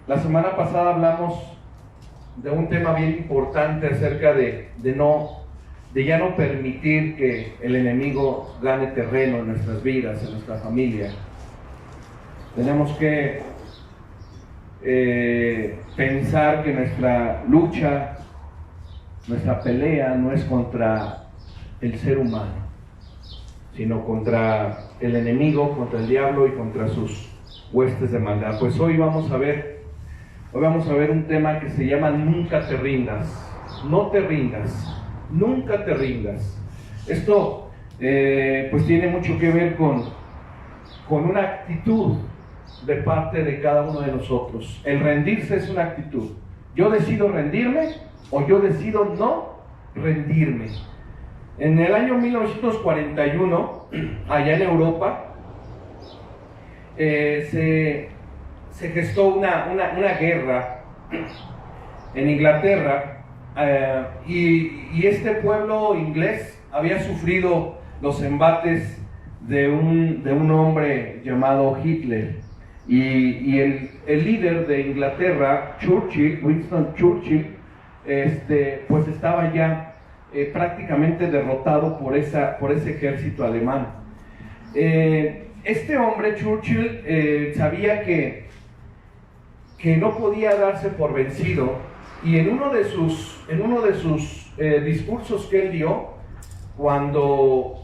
La semana pasada hablamos de un tema bien importante acerca de ya no permitir que el enemigo gane terreno en nuestras vidas, en nuestra familia. Tenemos que pensar que nuestra lucha, nuestra pelea no es contra el ser humano, sino contra el enemigo, contra el diablo y contra sus huestes de maldad. Pues hoy vamos a ver un tema que se llama Nunca te rindas. No te rindas, nunca te rindas. Esto pues tiene mucho que ver con una actitud de parte de cada uno de nosotros. El rendirse es una actitud. Yo decido rendirme o yo decido no rendirme. En el año 1941, allá en Europa, se gestó una guerra en Inglaterra, y este pueblo inglés había sufrido los embates de un hombre llamado Hitler, y el líder de Inglaterra, Winston Churchill, pues estaba ya prácticamente derrotado por ese ejército alemán. Este hombre, Churchill, sabía que no podía darse por vencido, y en uno de sus discursos que él dio cuando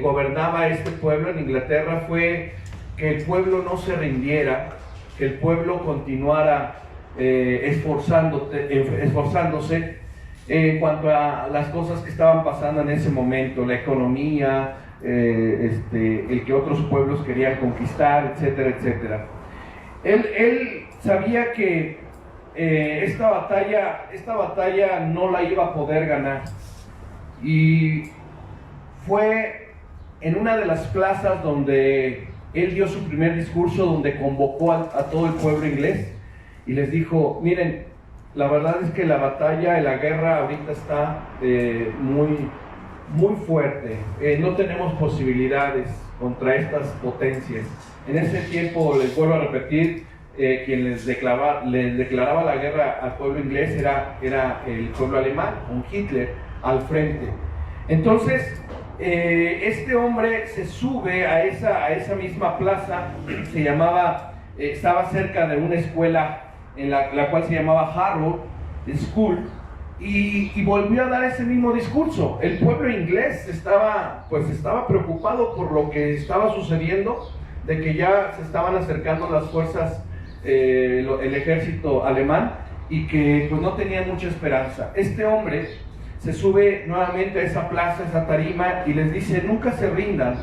gobernaba este pueblo en Inglaterra fue que el pueblo no se rindiera, que el pueblo continuara esforzándose en cuanto a las cosas que estaban pasando en ese momento, la economía, el que otros pueblos querían conquistar, etcétera, etcétera. Él sabía que esta batalla no la iba a poder ganar, y fue en una de las plazas donde él dio su primer discurso, donde convocó a todo el pueblo inglés y les dijo: miren, la verdad es que la guerra ahorita está muy fuerte, no tenemos posibilidades contra estas potencias. En ese tiempo, les vuelvo a repetir, quien les declaraba la guerra al pueblo inglés era el pueblo alemán, con Hitler al frente. Entonces, este hombre se sube a esa misma plaza, estaba cerca de una escuela en la cual se llamaba Harrow School, y volvió a dar ese mismo discurso. El pueblo inglés estaba preocupado por lo que estaba sucediendo, de que ya se estaban acercando las fuerzas, el ejército alemán, y que pues no tenían mucha esperanza. Este hombre se sube nuevamente a esa plaza, esa tarima, y les dice: nunca se rindan.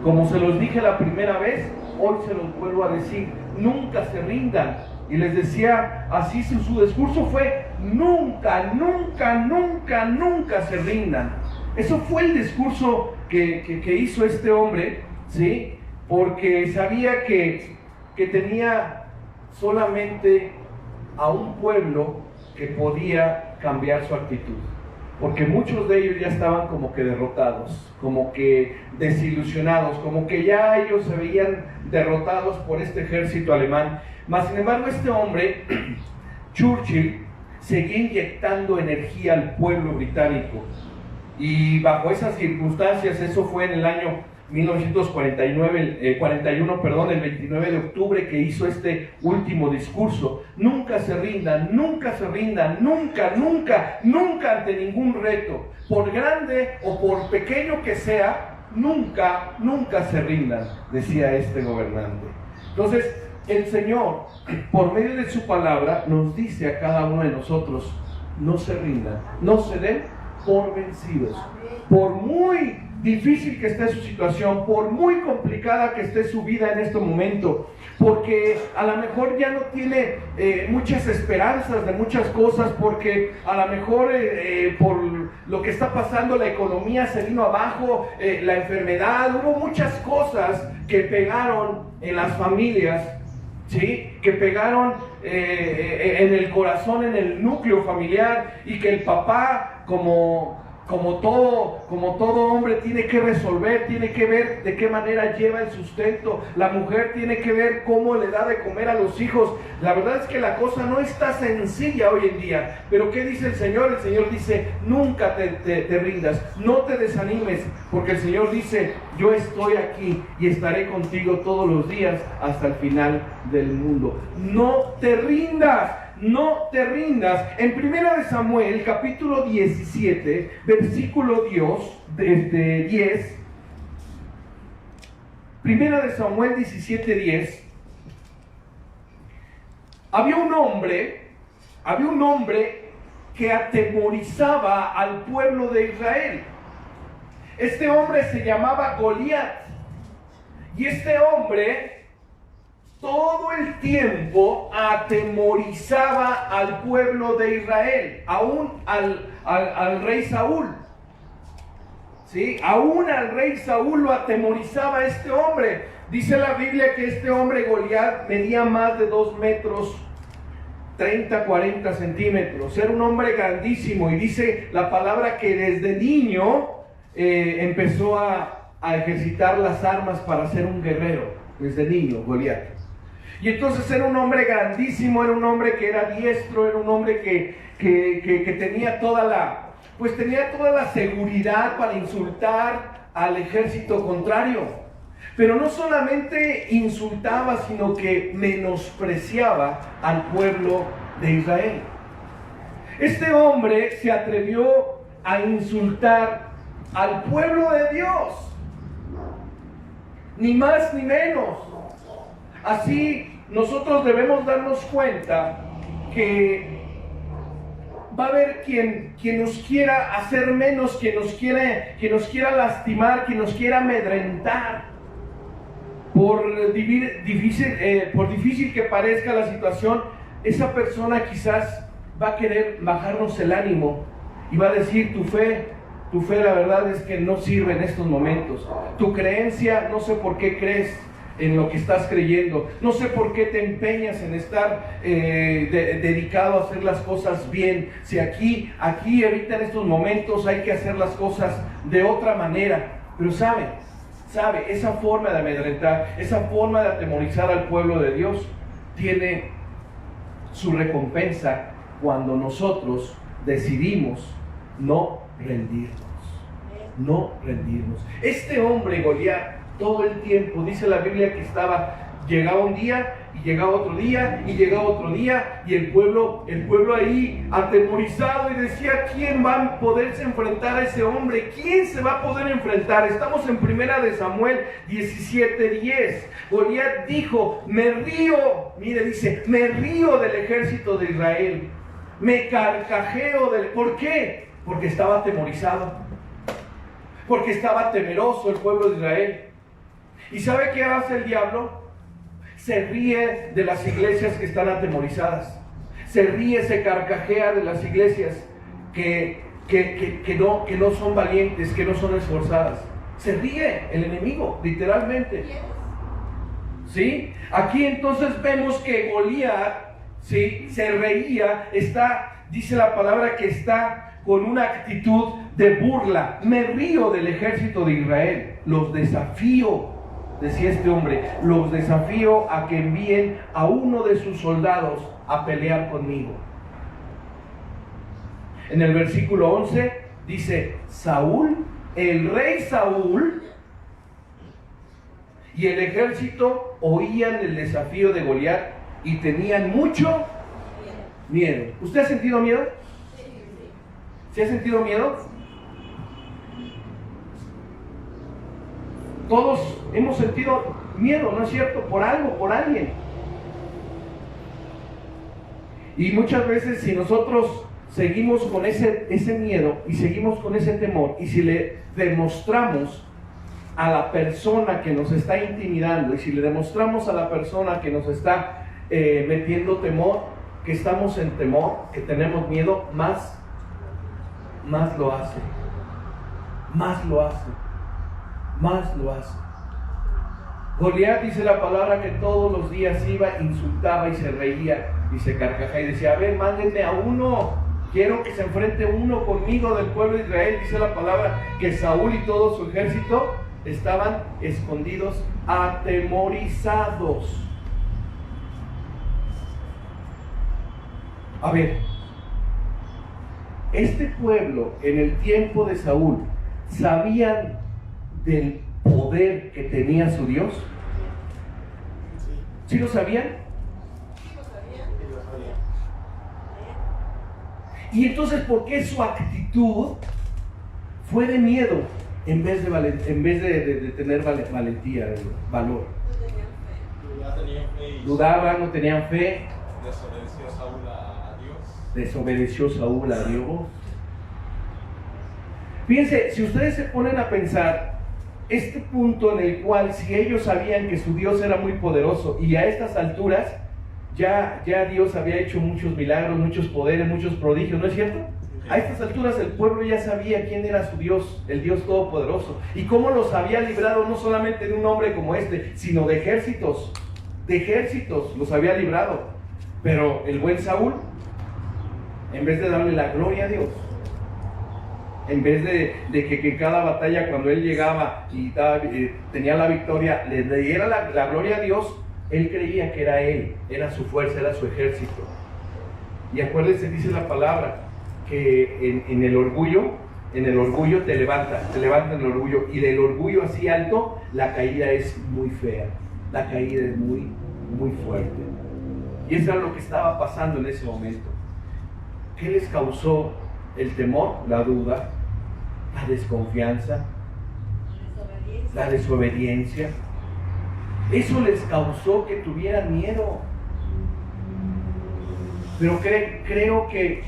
Como se los dije la primera vez, hoy se los vuelvo a decir: nunca se rindan. Y les decía, así su discurso fue: nunca, nunca, nunca, nunca se rindan. Eso fue el discurso que hizo este hombre, ¿sí? Porque sabía que tenía solamente a un pueblo que podía cambiar su actitud, porque muchos de ellos ya estaban como que derrotados, como que desilusionados, como que ya ellos se veían derrotados por este ejército alemán. Mas sin embargo, este hombre, Churchill, seguía inyectando energía al pueblo británico, y bajo esas circunstancias, eso fue en el año 41, el 29 de octubre, que hizo este último discurso: nunca se rindan, nunca se rindan, nunca, nunca, nunca ante ningún reto, por grande o por pequeño que sea, nunca, nunca se rindan, decía este gobernante. Entonces, el Señor, por medio de su palabra, nos dice a cada uno de nosotros: no se rindan, no se den por vencidos. Por muy difícil que esté su situación, por muy complicada que esté su vida en este momento, porque a lo mejor ya no tiene muchas esperanzas de muchas cosas, porque a lo mejor por lo que está pasando, la economía se vino abajo, la enfermedad, hubo muchas cosas que pegaron en las familias, ¿sí? Que pegaron en el corazón, en el núcleo familiar, y que el papá, como como todo hombre tiene que resolver, tiene que ver de qué manera lleva el sustento. La mujer tiene que ver cómo le da de comer a los hijos. La verdad es que la cosa no está sencilla hoy en día. Pero ¿qué dice el Señor? El Señor dice, nunca te rindas, no te desanimes, porque el Señor dice, yo estoy aquí y estaré contigo todos los días hasta el final del mundo. No te rindas. No te rindas. En 1 Samuel, capítulo 17, versículo 10. 1 Samuel 17, 10. Había un hombre que atemorizaba al pueblo de Israel. Este hombre se llamaba Goliat. Y este hombre todo el tiempo atemorizaba al pueblo de Israel, aún al rey Saúl. ¿Sí? Aún al rey Saúl lo atemorizaba este hombre. Dice la Biblia que este hombre Goliat medía más de 2 metros 30, 40 centímetros. Era un hombre grandísimo, y dice la palabra que desde niño empezó a ejercitar las armas para ser un guerrero. Desde niño, Goliat. Y entonces era un hombre grandísimo, era un hombre que era diestro, era un hombre que tenía toda la seguridad para insultar al ejército contrario. Pero no solamente insultaba, sino que menospreciaba al pueblo de Israel. Este hombre se atrevió a insultar al pueblo de Dios, ni más ni menos. Así nosotros debemos darnos cuenta que va a haber quien nos quiera hacer menos, quien nos quiera lastimar, quien nos quiera amedrentar. Por difícil que parezca la situación, esa persona quizás va a querer bajarnos el ánimo y va a decir, tu fe la verdad es que no sirve en estos momentos. Tu creencia, no sé por qué crees en lo que estás creyendo, no sé por qué te empeñas en estar dedicado a hacer las cosas bien, si aquí ahorita en estos momentos hay que hacer las cosas de otra manera. Pero sabe, esa forma de amedrentar, esa forma de atemorizar al pueblo de Dios tiene su recompensa cuando nosotros decidimos no rendirnos. Este hombre Goliat, todo el tiempo, dice la Biblia que llegaba un día y llegaba otro día y llegaba otro día, y el pueblo ahí atemorizado, y decía, ¿quién va a poderse enfrentar a ese hombre? ¿Quién se va a poder enfrentar? Estamos en 1 Samuel 17:10. Goliat dijo, me río del ejército de Israel, me carcajeo ¿por qué? Porque estaba atemorizado, porque estaba temeroso el pueblo de Israel. ¿Y sabe qué hace el diablo? Se ríe de las iglesias que están atemorizadas. Se carcajea de las iglesias que no son valientes, que no son esforzadas. Se ríe el enemigo, literalmente. ¿Sí? Aquí entonces vemos que Goliat, ¿sí?, se reía, dice la palabra que está con una actitud de burla. Me río del ejército de Israel, los desafío. Decía este hombre, los desafío a que envíen a uno de sus soldados a pelear conmigo. En el versículo 11 dice, el rey Saúl y el ejército oían el desafío de Goliat y tenían mucho miedo. ¿Usted ha sentido miedo? ¿Sí ha sentido miedo? Todos hemos sentido miedo, ¿no es cierto? Por algo, por alguien. Y muchas veces, si nosotros seguimos con ese miedo y seguimos con ese temor, y si le demostramos a la persona que nos está intimidando, y si le demostramos a la persona que nos está metiendo temor, que estamos en temor, que tenemos miedo, más lo hace. Goliat, dice la palabra, que todos los días iba, insultaba y se reía y se carcajaba y decía, a ver, mándenme a uno, quiero que se enfrente uno conmigo del pueblo de Israel. Dice la palabra que Saúl y todo su ejército estaban escondidos, atemorizados. A ver, este pueblo en el tiempo de Saúl, ¿sabían del poder que tenía su Dios? ¿Sí lo sabían? Y entonces, ¿por qué su actitud fue de miedo en vez de tener valentía, valor? Dudaban, no tenían fe. Desobedeció Saúl a Dios. Fíjense, si ustedes se ponen a pensar, este punto en el cual si ellos sabían que su Dios era muy poderoso y a estas alturas ya Dios había hecho muchos milagros, muchos poderes, muchos prodigios, ¿no es cierto? A estas alturas el pueblo ya sabía quién era su Dios, el Dios Todopoderoso, y cómo los había librado no solamente de un hombre como este, sino de ejércitos los había librado. Pero el buen Saúl, en vez de darle la gloria a Dios, en vez de que en cada batalla cuando él llegaba y tenía la victoria, le diera la gloria a Dios, él creía que era él, era su fuerza, era su ejército. Y acuérdense, dice la palabra, que en el orgullo te levanta en el orgullo, y del orgullo así alto, la caída es muy fea, la caída es muy, muy fuerte. Y eso era lo que estaba pasando en ese momento. ¿Qué les causó el temor? La duda, la desconfianza, la desobediencia. Eso les causó que tuvieran miedo. Pero creo que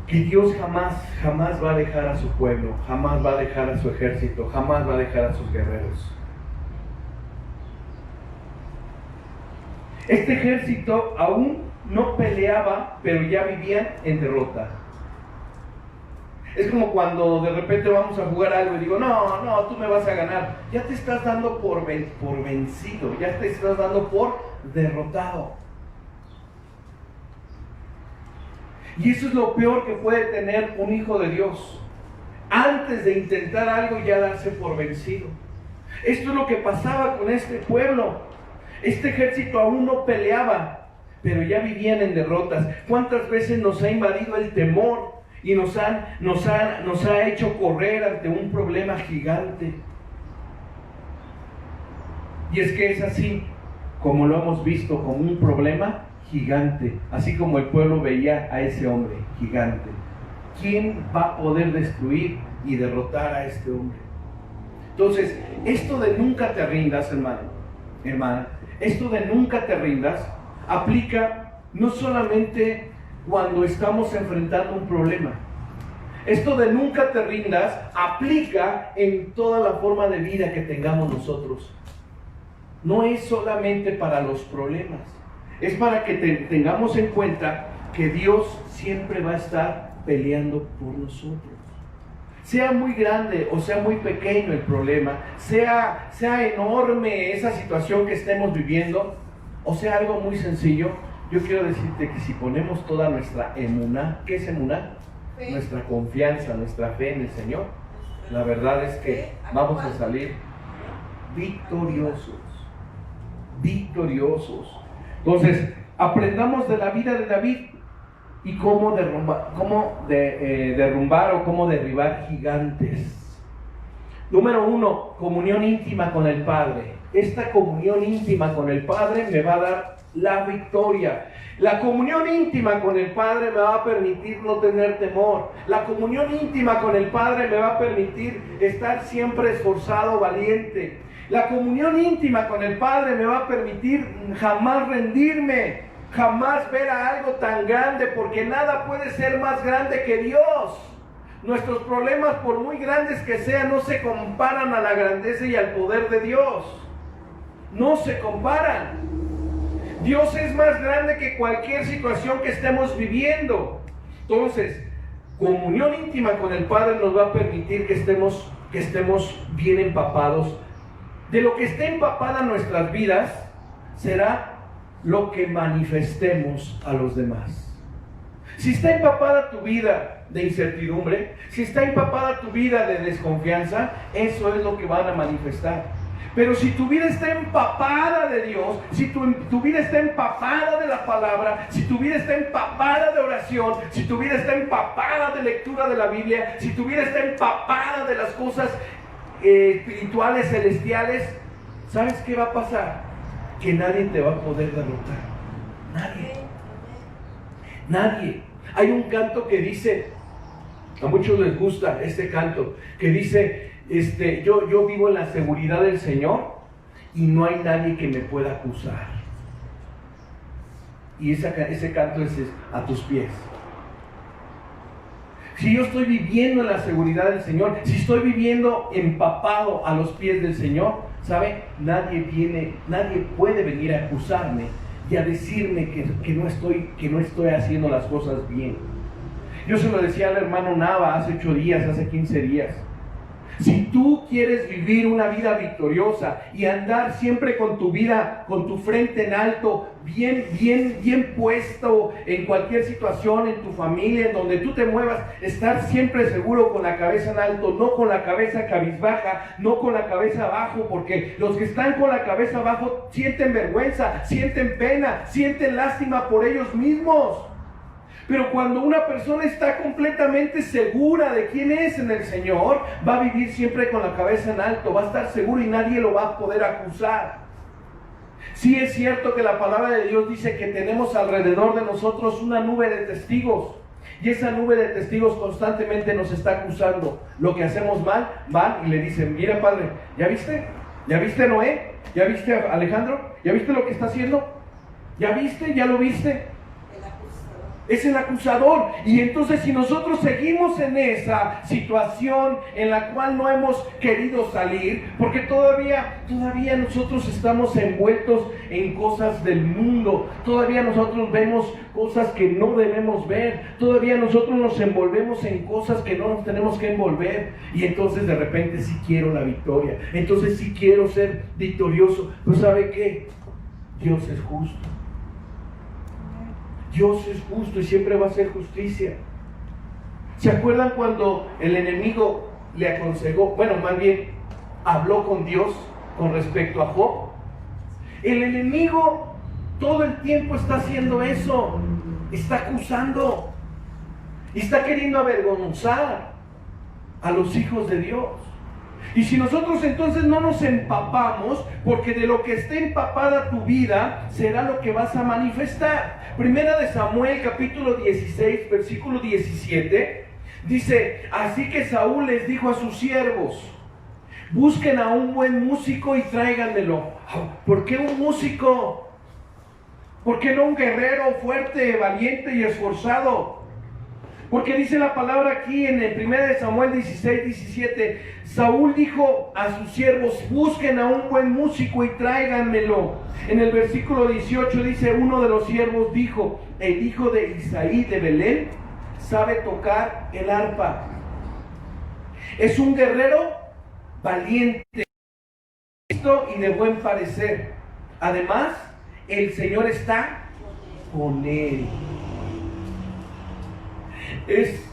Dios jamás va a dejar a su pueblo, jamás va a dejar a su ejército, jamás va a dejar a sus guerreros. Este ejército aún no peleaba, pero ya vivían en derrota. Es como cuando de repente vamos a jugar algo y digo, no, tú me vas a ganar. Ya te estás dando por vencido, ya te estás dando por derrotado. Y eso es lo peor que puede tener un hijo de Dios. Antes de intentar algo, ya darse por vencido. Esto es lo que pasaba con este pueblo. Este ejército aún no peleaba, pero ya vivían en derrotas. ¿Cuántas veces nos ha invadido el temor y nos ha hecho correr ante un problema gigante? Y es que es así como lo hemos visto, como un problema gigante, así como el pueblo veía a ese hombre gigante. ¿Quién va a poder destruir y derrotar a este hombre? Entonces, esto de nunca te rindas, hermana, esto de nunca te rindas aplica no solamente cuando estamos enfrentando un problema. Esto de nunca te rindas aplica en toda la forma de vida que tengamos nosotros. No es solamente para los problemas, es para que tengamos en cuenta que Dios siempre va a estar peleando por nosotros. Sea muy grande o sea muy pequeño el problema, sea enorme esa situación que estemos viviendo, o sea algo muy sencillo, yo quiero decirte que si ponemos toda nuestra emuná, ¿qué es emuná? Fe. Nuestra confianza, nuestra fe en el Señor, la verdad es que vamos a salir victoriosos. Entonces, aprendamos de la vida de David y cómo derrumbar o cómo derribar gigantes. Número 1, comunión íntima con el Padre. Esta comunión íntima con el Padre me va a dar la victoria. La comunión íntima con el Padre me va a permitir no tener temor. La comunión íntima con el Padre me va a permitir estar siempre esforzado, valiente. La comunión íntima con el Padre me va a permitir jamás rendirme, jamás ver a algo tan grande, porque nada puede ser más grande que Dios. Nuestros problemas, por muy grandes que sean, no se comparan a la grandeza y al poder de Dios. No se comparan. Dios es más grande que cualquier situación que estemos viviendo. Entonces, comunión íntima con el Padre nos va a permitir que estemos bien empapados. De lo que esté empapada nuestras vidas será lo que manifestemos a los demás. Si está empapada tu vida de incertidumbre, si está empapada tu vida de desconfianza, eso es lo que van a manifestar. Pero si tu vida está empapada de Dios, si tu vida está empapada de la palabra, si tu vida está empapada de oración, si tu vida está empapada de lectura de la Biblia, si tu vida está empapada de las cosas espirituales, celestiales, ¿sabes qué va a pasar? Que nadie te va a poder derrotar. Nadie. Nadie. Hay un canto que dice, a muchos les gusta este canto, que dice, yo vivo en la seguridad del Señor y no hay nadie que me pueda acusar. Y ese canto es a tus pies. Si yo estoy viviendo en la seguridad del Señor, si estoy viviendo empapado a los pies del Señor, ¿sabe? Nadie puede venir a acusarme y a decirme que no estoy haciendo las cosas bien. Yo se lo decía al hermano Nava hace 8 días, hace 15 días. Si tú quieres vivir una vida victoriosa y andar siempre con tu vida, con tu frente en alto, bien puesto en cualquier situación, en tu familia, en donde tú te muevas, estar siempre seguro con la cabeza en alto, no con la cabeza cabizbaja, no con la cabeza abajo, porque los que están con la cabeza abajo sienten vergüenza, sienten pena, sienten lástima por ellos mismos. Pero cuando una persona está completamente segura de quién es en el Señor, va a vivir siempre con la cabeza en alto, va a estar seguro y nadie lo va a poder acusar. Sí es cierto que la palabra de Dios dice que tenemos alrededor de nosotros una nube de testigos. Y esa nube de testigos constantemente nos está acusando. Lo que hacemos mal, van y le dicen, mira padre, ¿ya viste? ¿Ya viste Noé? ¿Ya viste Alejandro? ¿Ya viste lo que está haciendo? ¿Ya viste? ¿Ya lo viste? Es el acusador. Y entonces si nosotros seguimos en esa situación en la cual no hemos querido salir, porque todavía nosotros estamos envueltos en cosas del mundo, todavía nosotros vemos cosas que no debemos ver, todavía nosotros nos envolvemos en cosas que no nos tenemos que envolver, y entonces de repente sí quiero la victoria, entonces sí quiero ser victorioso. Pues ¿sabe qué? Dios es justo. Dios es justo y siempre va a hacer justicia. ¿Se acuerdan cuando el enemigo le aconsejó, más bien habló con Dios con respecto a Job? El enemigo todo el tiempo está haciendo eso, está acusando y está queriendo avergonzar a los hijos de Dios. Y si nosotros entonces no nos empapamos, porque de lo que esté empapada tu vida será lo que vas a manifestar. Primera de Samuel capítulo 16 versículo 17 dice, así que Saúl les dijo a sus siervos, busquen a un buen músico y tráiganmelo. ¿Por qué un músico? ¿Por qué no un guerrero fuerte, valiente y esforzado? Porque dice la palabra aquí en el 1 de Samuel 16, 17, Saúl dijo a sus siervos, busquen a un buen músico y tráiganmelo. En el versículo 18 dice, uno de los siervos dijo, el hijo de Isaí de Belén sabe tocar el arpa. Es un guerrero valiente y de buen parecer. Además, el Señor está con él. Es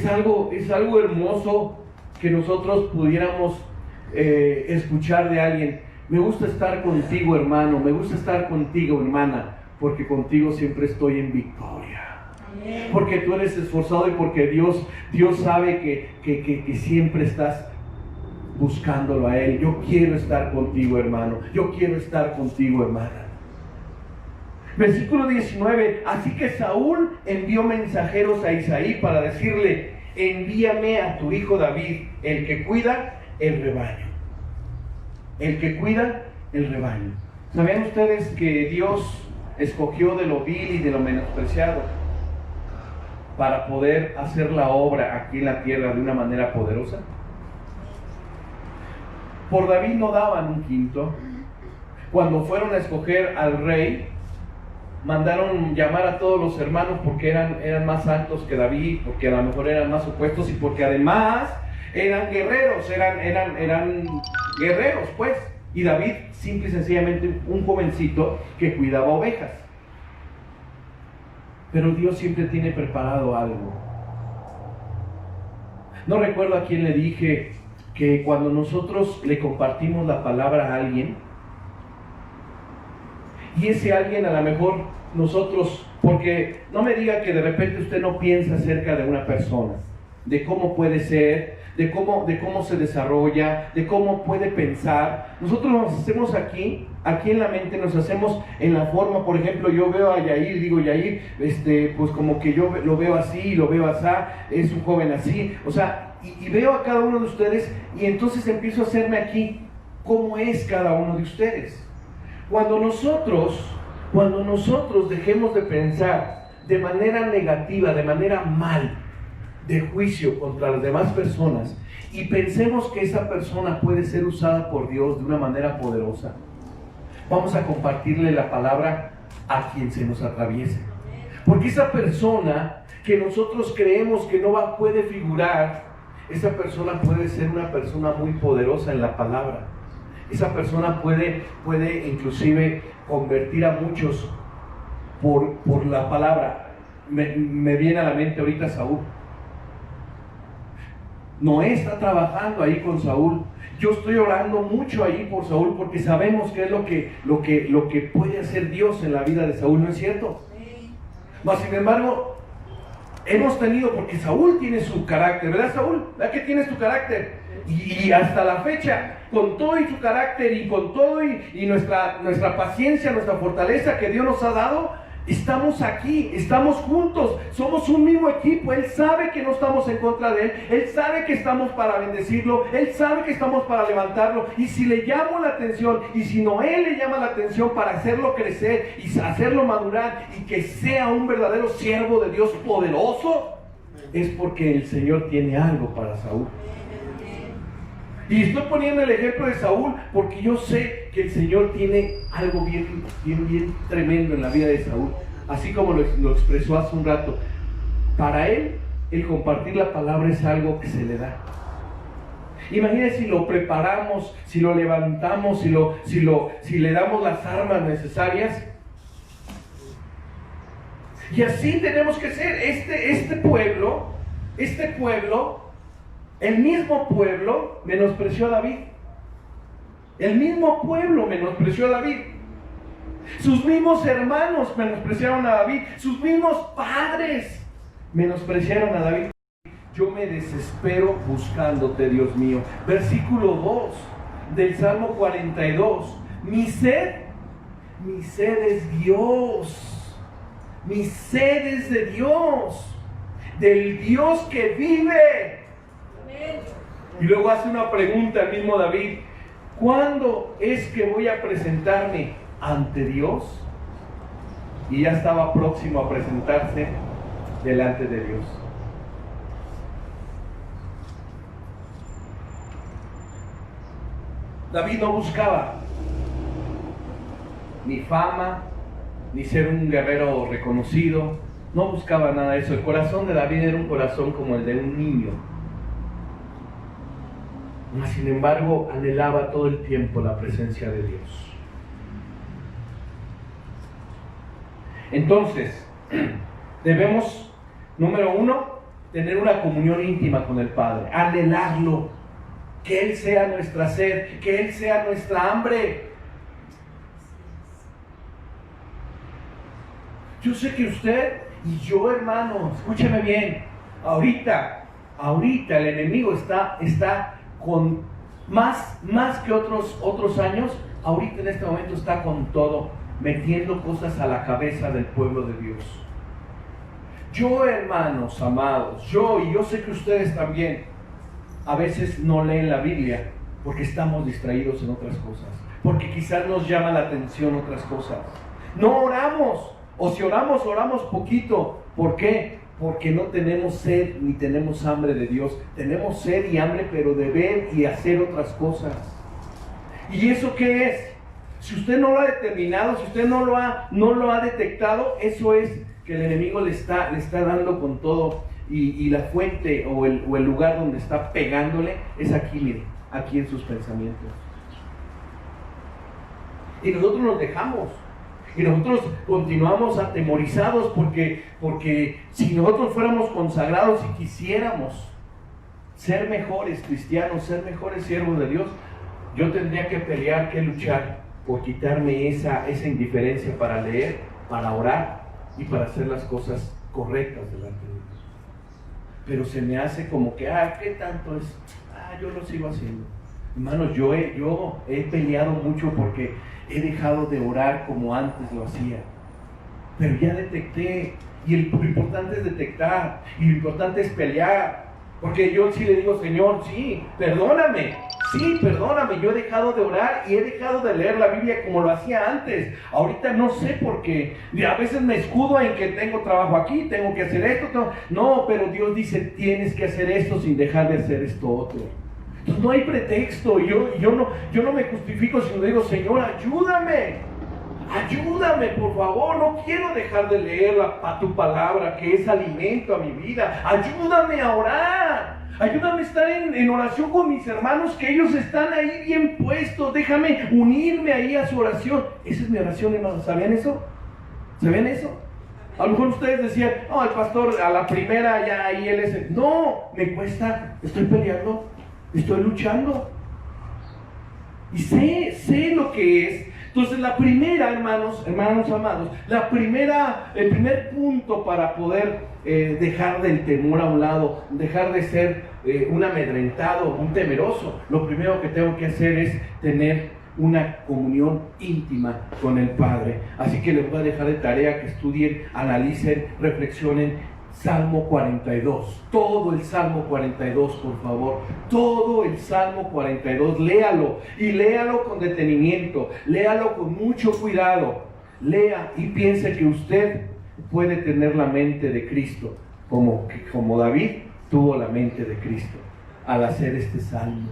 algo hermoso que nosotros pudiéramos escuchar de alguien. Me gusta estar contigo, hermano, me gusta estar contigo, hermana, porque contigo siempre estoy en victoria. Porque tú eres esforzado y porque Dios sabe que siempre estás buscándolo a Él. Yo quiero estar contigo, hermano, yo quiero estar contigo, hermana. Versículo 19, así que Saúl envió mensajeros a Isaí para decirle, envíame a tu hijo David, el que cuida el rebaño. El que cuida el rebaño. ¿Sabían ustedes que Dios escogió de lo vil y de lo menospreciado para poder hacer la obra aquí en la tierra de una manera poderosa? Por David no daban un quinto. Cuando fueron a escoger al rey, mandaron llamar a todos los hermanos porque eran más altos que David, porque a lo mejor eran más opuestos y porque además eran guerreros, eran guerreros pues. Y David simple y sencillamente un jovencito que cuidaba ovejas. pero Dios siempre tiene preparado algo. No recuerdo a quién le dije que cuando nosotros le compartimos la palabra a alguien, y ese alguien a lo mejor nosotros, porque no me diga que de repente usted no piensa acerca de una persona, de cómo puede ser, de cómo se desarrolla, de cómo puede pensar. Nosotros nos hacemos aquí en la mente, nos hacemos en la forma. Por ejemplo, yo veo a Yair, digo Yair, pues como que yo lo veo así, lo veo así, es un joven así, o sea, y veo a cada uno de ustedes, y entonces empiezo a hacerme aquí cómo es cada uno de ustedes. Cuando nosotros dejemos de pensar de manera negativa, de manera mal, de juicio contra las demás personas, y pensemos que esa persona puede ser usada por Dios de una manera poderosa, vamos a compartirle la palabra a quien se nos atraviese. Porque esa persona que nosotros creemos que no puede figurar, esa persona puede ser una persona muy poderosa en la palabra. Esa persona puede inclusive convertir a muchos por la palabra. Me viene a la mente ahorita Saúl. Noé está trabajando ahí con Saúl. Yo estoy orando mucho ahí por Saúl porque sabemos que es lo que puede hacer Dios en la vida de Saúl, ¿no es cierto? Mas sin embargo, hemos tenido, porque Saúl tiene su carácter, ¿verdad, Saúl? ¿Verdad que tienes tu carácter? Y hasta la fecha, con todo y su carácter y con todo y nuestra paciencia, nuestra fortaleza que Dios nos ha dado, estamos aquí, estamos juntos, somos un mismo equipo. Él sabe que no estamos en contra de Él sabe que estamos para bendecirlo, Él sabe que estamos para levantarlo. Y si le llamo la atención, y si Noé le llama la atención para hacerlo crecer y hacerlo madurar y que sea un verdadero siervo de Dios poderoso, es porque el Señor tiene algo para Saúl. Y estoy poniendo el ejemplo de Saúl porque yo sé que el Señor tiene algo bien tremendo en la vida de Saúl. Así como lo expresó hace un rato. Para él, el compartir la palabra es algo que se le da. Imagínense si lo preparamos, si lo levantamos, si le damos las armas necesarias. Y así tenemos que ser. Este pueblo, el mismo pueblo menospreció a David. El mismo pueblo menospreció a David. Sus mismos hermanos menospreciaron a David. Sus mismos padres menospreciaron a David. Yo me desespero buscándote, Dios mío. Versículo 2 del Salmo 42. Mi sed es Dios. Mi sed es de Dios, del Dios que vive. Y luego hace una pregunta el mismo David: ¿cuándo es que voy a presentarme ante Dios? Y ya estaba próximo a presentarse delante de Dios. David no buscaba ni fama, ni ser un guerrero reconocido. No buscaba nada de eso. El corazón de David era un corazón como el de un niño. Mas sin embargo, anhelaba todo el tiempo la presencia de Dios. Entonces, debemos, número 1, tener una comunión íntima con el Padre, anhelarlo, que Él sea nuestra sed, que Él sea nuestra hambre. Yo sé que usted y yo, hermano, escúcheme bien, ahorita el enemigo está con más que otros años. Ahorita en este momento está con todo, metiendo cosas a la cabeza del pueblo de Dios. Yo, hermanos amados, yo sé que ustedes también a veces no leen la Biblia porque estamos distraídos en otras cosas, porque quizás nos llama la atención otras cosas. No oramos, o si oramos poquito. ¿Por qué? Porque no tenemos sed ni tenemos hambre de Dios. Tenemos sed y hambre, pero de ver y hacer otras cosas. ¿Y eso qué es? Si usted no lo ha determinado, si usted no lo ha detectado, eso es que el enemigo le está dando con todo. Y la fuente o el lugar donde está pegándole es aquí, mire, aquí en sus pensamientos. Y nosotros nos dejamos. Y nosotros continuamos atemorizados porque si nosotros fuéramos consagrados y quisiéramos ser mejores cristianos, ser mejores siervos de Dios, yo tendría que pelear, que luchar por quitarme esa indiferencia para leer, para orar y para hacer las cosas correctas delante de Dios. Pero se me hace como que, ¿qué tanto es? Yo lo sigo haciendo. Hermanos, yo he peleado mucho porque he dejado de orar como antes lo hacía. Pero ya detecté, y lo importante es detectar, y lo importante es pelear. Porque yo sí le digo, Señor, sí, perdóname, yo he dejado de orar y he dejado de leer la Biblia como lo hacía antes. Ahorita no sé por qué. A veces me escudo en que tengo trabajo aquí, tengo que hacer esto. No, pero Dios dice, tienes que hacer esto sin dejar de hacer esto otro. Entonces no hay pretexto. Yo no me justifico, sino digo, Señor, ayúdame, por favor. No quiero dejar de leer tu palabra, que es alimento a mi vida. Ayúdame a orar. Ayúdame a estar en oración con mis hermanos, que ellos están ahí bien puestos. Déjame unirme ahí a su oración. Esa es mi oración, hermanos. ¿Sabían eso? ¿Sabían eso? A lo mejor ustedes decían, no, el pastor a la primera ya ahí él es... No, me cuesta, estoy peleando, estoy luchando. Y sé lo que es. Entonces la primera, hermanos amados, el primer punto para poder dejar del temor a un lado, dejar de ser un amedrentado, un temeroso, lo primero que tengo que hacer es tener una comunión íntima con el Padre. Así que les voy a dejar de tarea que estudien, analicen, reflexionen Salmo 42, todo el Salmo 42, por favor, todo el Salmo 42, léalo, y léalo con detenimiento, léalo con mucho cuidado, lea y piense que usted puede tener la mente de Cristo, como David tuvo la mente de Cristo al hacer este Salmo.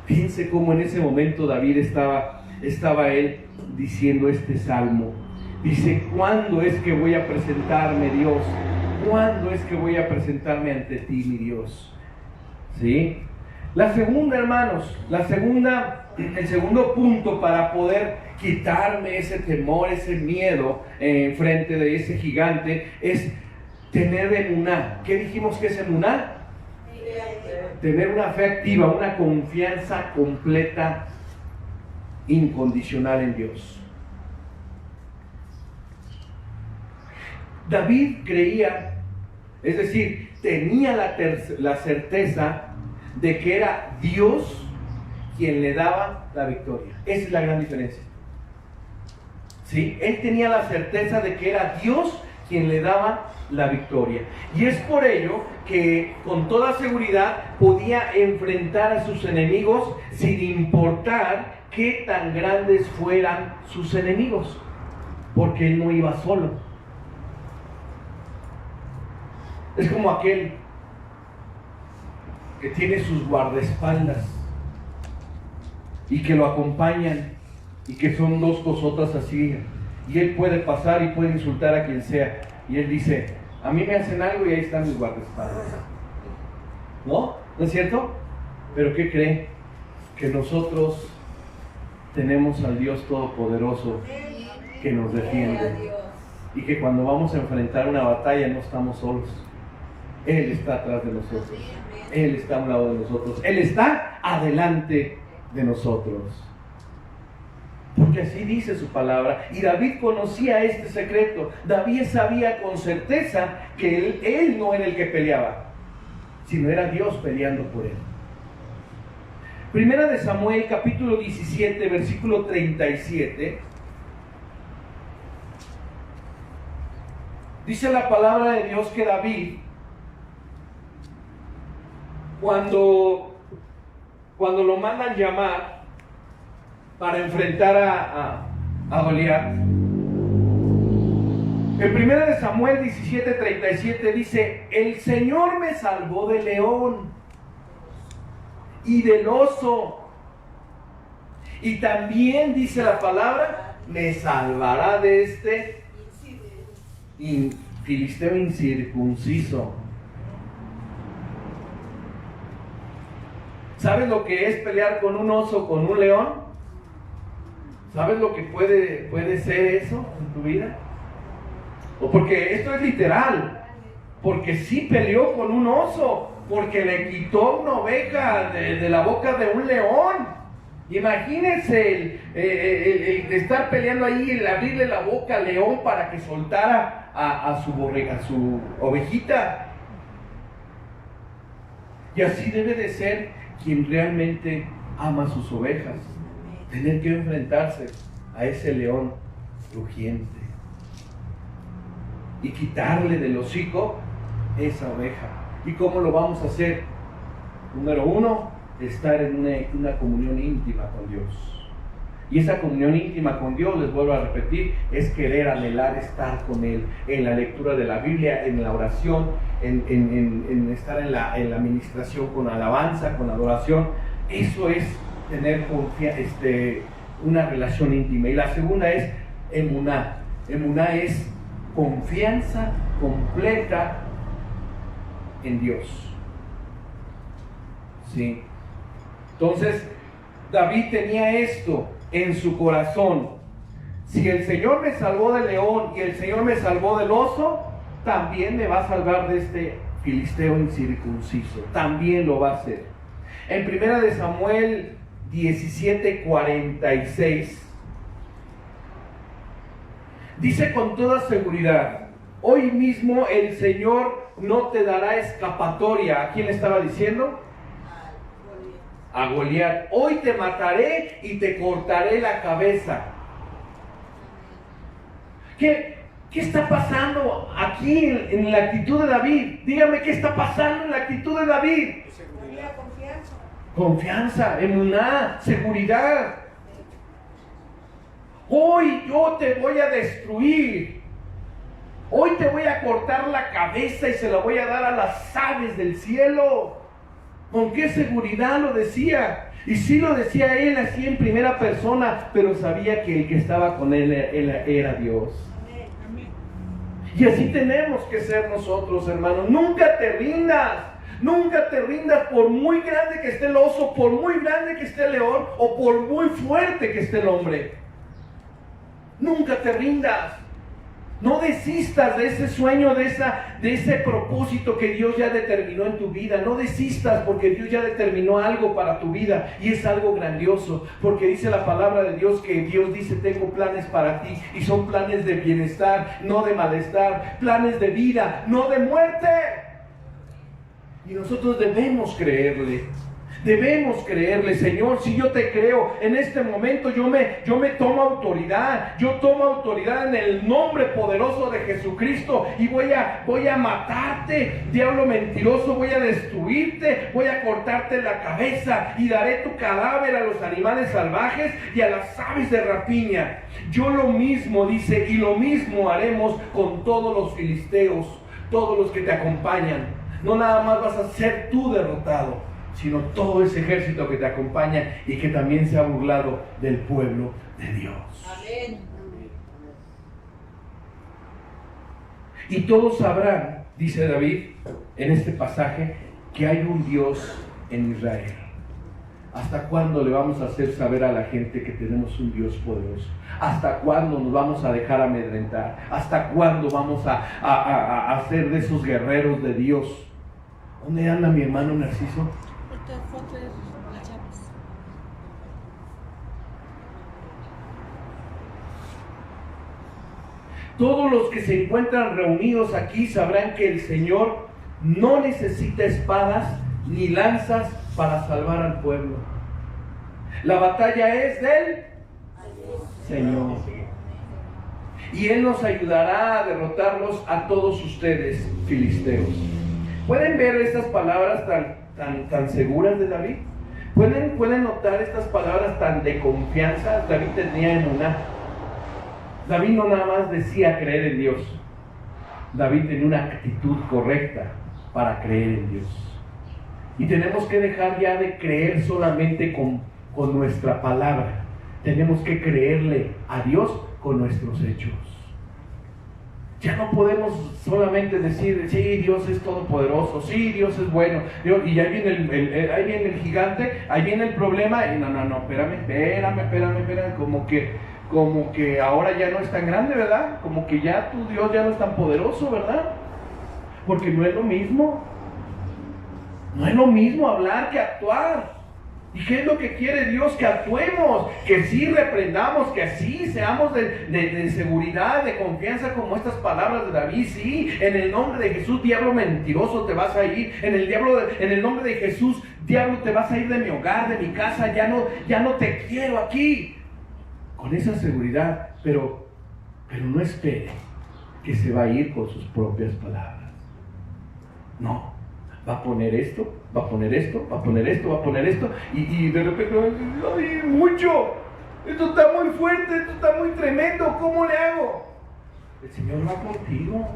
Piense cómo en ese momento David estaba él diciendo este Salmo. Dice, ¿cuándo es que voy a presentarme, Dios? ¿Cuándo es que voy a presentarme ante ti, mi Dios? ¿Sí? La segunda, hermanos, el segundo punto para poder quitarme ese temor, ese miedo frente de ese gigante, es tener emuná. ¿Qué dijimos que es emuná? Tener una fe activa, una confianza completa, incondicional en Dios. David creía, es decir, tenía la certeza de que era Dios quien le daba la victoria. Esa es la gran diferencia. ¿Sí? Él tenía la certeza de que era Dios quien le daba la victoria. Y es por ello que con toda seguridad podía enfrentar a sus enemigos sin importar qué tan grandes fueran sus enemigos, porque él no iba solo. Es como aquel que tiene sus guardaespaldas y que lo acompañan y que son dos cosotas así, y él puede pasar y puede insultar a quien sea, y él dice, a mí me hacen algo y ahí están mis guardaespaldas. ¿No? ¿No es cierto? Pero ¿qué cree? Que nosotros tenemos al Dios Todopoderoso que nos defiende, y que cuando vamos a enfrentar una batalla no estamos solos. Él está atrás de nosotros, Él está a un lado de nosotros, Él está adelante de nosotros, porque así dice su palabra. Y David conocía este secreto. David sabía con certeza que él no era el que peleaba, sino era Dios peleando por él. Primera de Samuel, capítulo 17, versículo 37. Dice la palabra de Dios que David, cuando lo mandan llamar para enfrentar a Goliat, en 1 de Samuel 17:37 dice, el Señor me salvó del león y del oso, y también dice la palabra, me salvará de este filisteo incircunciso. ¿Sabes lo que es pelear con un oso, con un león? ¿Sabes lo que puede ser eso en tu vida? O porque esto es literal, porque sí peleó con un oso, porque le quitó una oveja de la boca de un león. Imagínense el estar peleando ahí, el abrirle la boca al león para que soltara a su ovejita. Y así debe de ser quien realmente ama a sus ovejas, tener que enfrentarse a ese león rugiente y quitarle del hocico esa oveja. ¿Y cómo lo vamos a hacer? Número 1, estar en una comunión íntima con Dios. Y esa comunión íntima con Dios, les vuelvo a repetir, es querer anhelar estar con Él en la lectura de la Biblia, en la oración, en estar en la administración con alabanza, con adoración. Eso es tener una relación íntima. Y la segunda es emuná. Emuná es confianza completa en Dios. ¿Sí? Entonces, David tenía esto en su corazón. Si el Señor me salvó del león y el Señor me salvó del oso, también me va a salvar de este filisteo incircunciso. También lo va a hacer. En 1 de Samuel 17:46 dice con toda seguridad: hoy mismo el Señor no te dará escapatoria. ¿A quién le estaba diciendo? A Goliat. Hoy te mataré y te cortaré la cabeza. ¿Qué está pasando aquí en la actitud de David? Dígame, ¿qué está pasando en la actitud de David? Confianza, emuná, seguridad. Hoy yo te voy a destruir. Hoy te voy a cortar la cabeza y se la voy a dar a las aves del cielo. ¿Con qué seguridad lo decía? Y sí lo decía él así en primera persona, pero sabía que el que estaba con él era Dios. Y así tenemos que ser nosotros, hermanos. Nunca te rindas. Nunca te rindas, por muy grande que esté el oso, por muy grande que esté el león, o por muy fuerte que esté el hombre. Nunca te rindas. No desistas de ese sueño, de ese propósito que Dios ya determinó en tu vida. No desistas, porque Dios ya determinó algo para tu vida y es algo grandioso. Porque dice la palabra de Dios que Dios dice: tengo planes para ti, y son planes de bienestar, no de malestar, planes de vida, no de muerte. Y nosotros debemos creerle. Debemos creerle: Señor, si yo te creo, en este momento yo me tomo autoridad. Yo tomo autoridad en el nombre poderoso de Jesucristo y voy a matarte, diablo mentiroso. Voy a destruirte, voy a cortarte la cabeza y daré tu cadáver a los animales salvajes y a las aves de rapiña. Yo lo mismo, dice, y lo mismo haremos con todos los filisteos, todos los que te acompañan. No nada más vas a ser tú derrotado, sino todo ese ejército que te acompaña y que también se ha burlado del pueblo de Dios. Amén. Y todos sabrán, dice David en este pasaje, que hay un Dios en Israel. ¿Hasta cuándo le vamos a hacer saber a la gente que tenemos un Dios poderoso? ¿Hasta cuándo nos vamos a dejar amedrentar? ¿Hasta cuándo vamos a hacer de esos guerreros de Dios? ¿Dónde anda mi hermano Narciso? Todos los que se encuentran reunidos aquí sabrán que el Señor no necesita espadas ni lanzas para salvar al pueblo. La batalla es del Señor. Y Él nos ayudará a derrotarlos a todos ustedes, filisteos. ¿Pueden ver estas palabras tan seguras de David? ¿Pueden notar estas palabras tan de confianza? David tenía emuná. David no nada más decía creer en Dios. David tenía una actitud correcta para creer en Dios. Y tenemos que dejar ya de creer solamente con nuestra palabra. Tenemos que creerle a Dios con nuestros hechos. Ya no podemos solamente decir, sí, Dios es todopoderoso, sí, Dios es bueno, Dios, y ahí viene ahí viene el gigante, ahí viene el problema, y no, espérame, como que ahora ya no es tan grande, ¿verdad? Como que ya tu Dios ya no es tan poderoso, ¿verdad? Porque no es lo mismo. No es lo mismo hablar que actuar. ¿Y qué es lo que quiere Dios? Que actuemos, que sí reprendamos, que sí seamos de seguridad, de confianza, como estas palabras de David. Sí, en el nombre de Jesús, diablo mentiroso, te vas a ir. En el nombre de Jesús, diablo, te vas a ir de mi hogar, de mi casa. Ya no te quiero aquí. Con esa seguridad, pero no espere que se va a ir con sus propias palabras. No. Va a poner esto, va a poner esto, va a poner esto, va a poner esto, y de repente, ¡ay, mucho! Esto está muy fuerte, esto está muy tremendo, ¿cómo le hago? El Señor va contigo.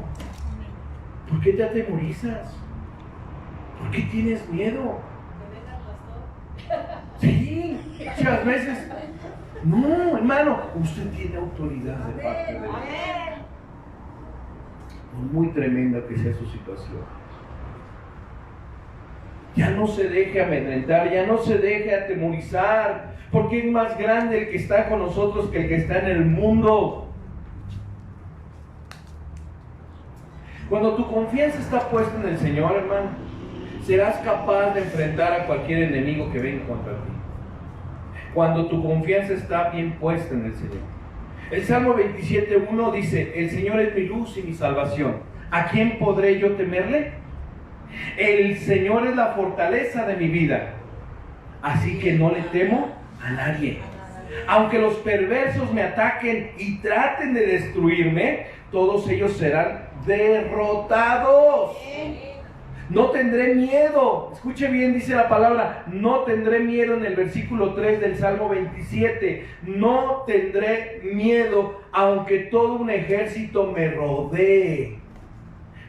¿Por qué te atemorizas? ¿Por qué tienes miedo? Sí, muchas veces. No, hermano, usted tiene autoridad de parte de Dios. Por muy tremenda que sea su situación. Ya no se deje amedrentar, ya no se deje atemorizar, porque es más grande el que está con nosotros que el que está en el mundo. Cuando tu confianza está puesta en el Señor, hermano, serás capaz de enfrentar a cualquier enemigo que venga contra ti. Cuando tu confianza está bien puesta en el Señor. El Salmo 27:1 dice: el Señor es mi luz y mi salvación. ¿A quién podré yo temerle? El Señor es la fortaleza de mi vida, así que no le temo a nadie. Aunque los perversos me ataquen y traten de destruirme, todos ellos serán derrotados. No tendré miedo. Escuche bien, dice la palabra, no tendré miedo en el versículo 3 del Salmo 27. No tendré miedo aunque todo un ejército me rodee.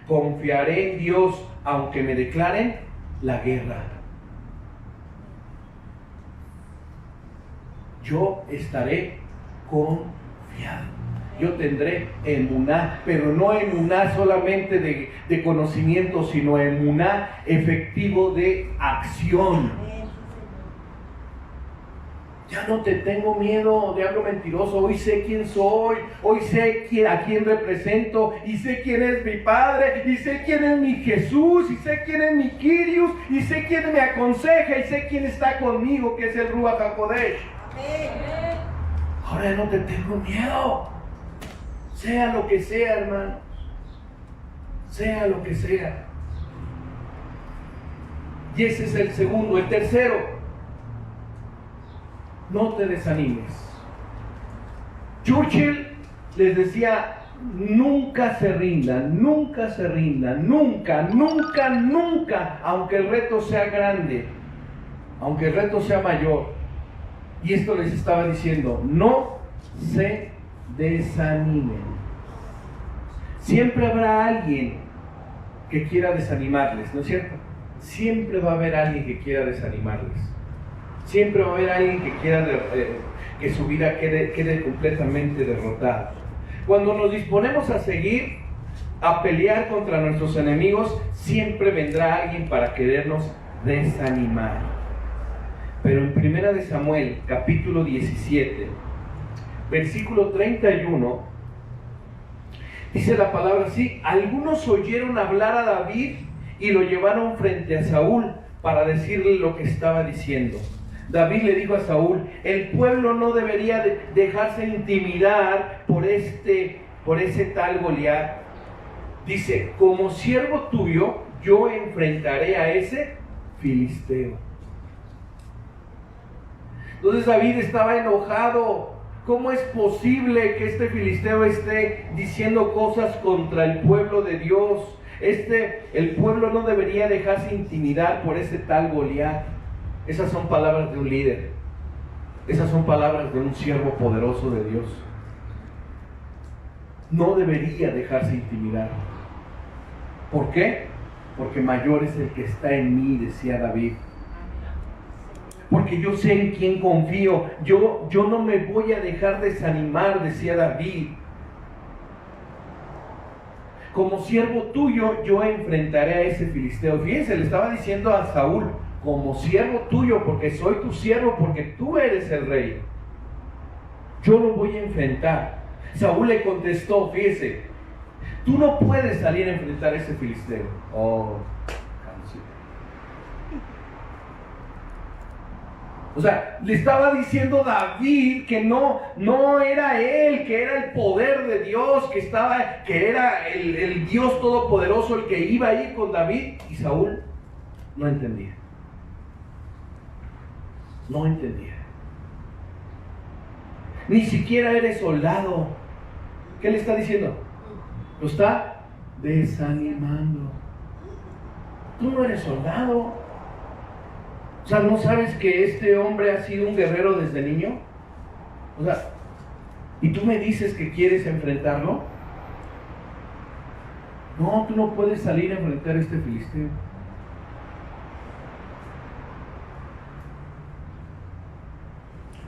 Confiaré en Dios aunque me declaren la guerra. Yo estaré confiado. Yo tendré emuná, pero no emuná solamente de conocimiento, sino emuná efectivo de acción. Ya no te tengo miedo, diablo mentiroso. Hoy sé quién soy, hoy sé a quién represento, y sé quién es mi Padre, y sé quién es mi Jesús, y sé quién es mi Kyrios, y sé quién me aconseja, y sé quién está conmigo, que es el Ruach HaKodesh. Ahora no te tengo miedo. Sea lo que sea, hermano. Sea lo que sea. Y ese es el segundo. El tercero: no te desanimes. Churchill les decía: nunca se rindan, nunca se rindan, nunca, aunque el reto sea grande, aunque el reto sea mayor. Y esto les estaba diciendo: no se desanimen. Siempre habrá alguien que quiera desanimarles, ¿no es cierto? Siempre va a haber alguien que quiera desanimarles. Siempre va a haber alguien que quiera que su vida quede completamente derrotada. Cuando nos disponemos a seguir, a pelear contra nuestros enemigos, siempre vendrá alguien para querernos desanimar. Pero en 1 de Samuel, capítulo 17, versículo 31, dice la palabra así: algunos oyeron hablar a David y lo llevaron frente a Saúl para decirle lo que estaba diciendo. David le dijo a Saúl: el pueblo no debería dejarse intimidar por ese tal Goliat. Dice: como siervo tuyo, yo enfrentaré a ese filisteo. Entonces David estaba enojado. ¿Cómo es posible que este filisteo esté diciendo cosas contra el pueblo de Dios? El pueblo no debería dejarse intimidar por ese tal Goliat. Esas son palabras de un líder. Esas son palabras de un siervo poderoso de Dios. No debería dejarse intimidar. ¿Por qué? Porque mayor es el que está en mí, decía David. Porque yo sé en quién confío. Yo no me voy a dejar desanimar, decía David. como siervo tuyo yo enfrentaré a ese filisteo. Fíjense, le estaba diciendo a Saúl, como siervo tuyo, porque soy tu siervo, porque tú eres el rey. Yo lo voy a enfrentar. Saúl le contestó, fíjese, tú no puedes salir a enfrentar a ese filisteo. Oh, canción. O sea, le estaba diciendo David que no era él, que era el poder de Dios, que era el Dios todopoderoso el que iba a ir con David. Y Saúl no entendía. No entendía. Ni siquiera eres soldado. ¿Qué le está diciendo? Lo está desanimando. Tú no eres soldado. O sea, ¿no sabes que este hombre ha sido un guerrero desde niño? O sea, ¿y tú me dices que quieres enfrentarlo? No, tú no puedes salir a enfrentar a este filisteo.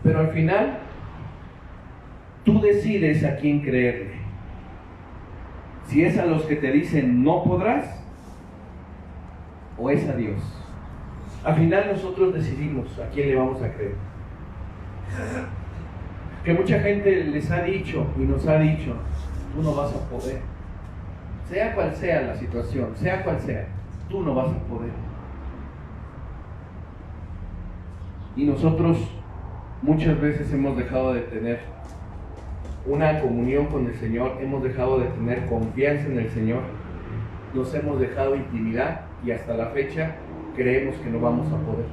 Pero al final, tú decides a quién creerle. Si es a los que te dicen no podrás, o es a Dios. Al final nosotros decidimos a quién le vamos a creer. Que mucha gente les ha dicho y nos ha dicho, tú no vas a poder. Sea cual sea la situación, sea cual sea, tú no vas a poder. Y nosotros muchas veces hemos dejado de tener una comunión con el Señor, hemos dejado de tener confianza en el Señor, nos hemos dejado intimidar y hasta la fecha creemos que no vamos a poder.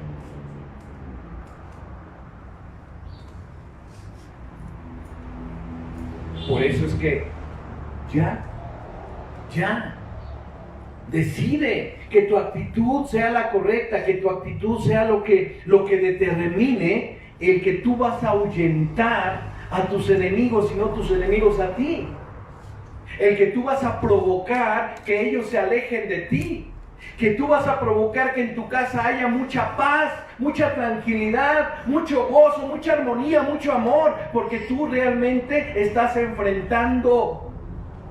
Por eso es que ya, decide que tu actitud sea la correcta, que tu actitud sea lo que determine el que tú vas a ahuyentar a tus enemigos y no tus enemigos a ti. El que tú vas a provocar que ellos se alejen de ti. Que tú vas a provocar que en tu casa haya mucha paz, mucha tranquilidad, mucho gozo, mucha armonía, mucho amor, porque tú realmente estás enfrentando